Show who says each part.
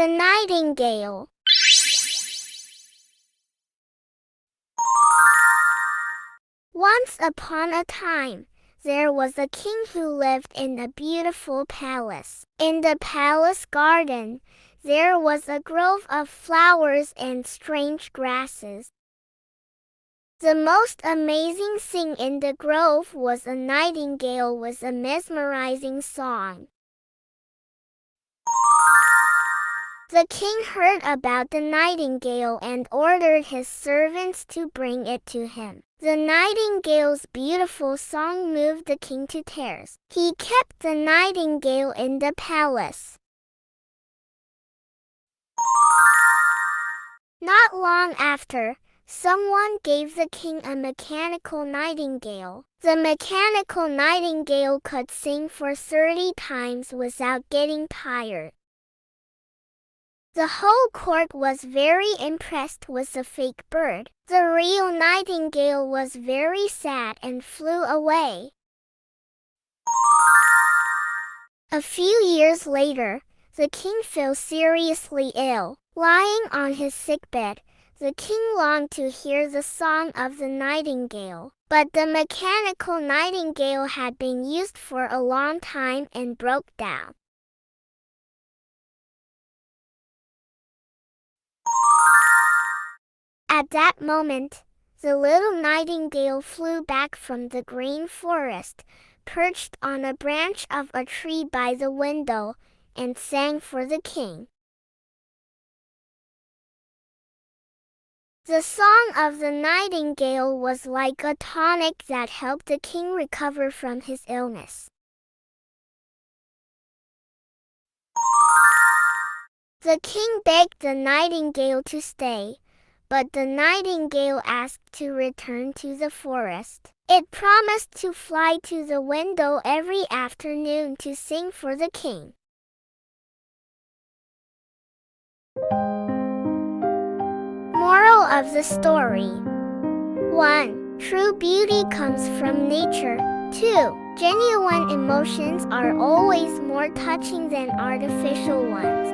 Speaker 1: The Nightingale. Once upon a time, there was a king who lived in a beautiful palace. In the palace garden, there was a grove of flowers and strange grasses. The most amazing thing in the grove was a nightingale with a mesmerizing song. The king heard about the nightingale and ordered his servants to bring it to him. The nightingale's beautiful song moved the king to tears. He kept the nightingale in the palace. Not long after, someone gave the king a mechanical nightingale. The mechanical nightingale could sing for 30 times without getting tired. The whole court was very impressed with the fake bird. The real nightingale was very sad and flew away. A few years later, the king fell seriously ill. Lying on his sickbed, the king longed to hear the song of the nightingale, but the mechanical nightingale had been used for a long time and broke down. At that moment, the little nightingale flew back from the green forest, perched on a branch of a tree by the window, and sang for the king. The song of the nightingale was like a tonic that helped the king recover from his illness. The king begged the nightingale to stay, but the nightingale asked to return to the forest. It promised to fly to the window every afternoon to sing for the king. Moral of the story: 1. True beauty comes from nature. 2. Genuine emotions are always more touching than artificial ones.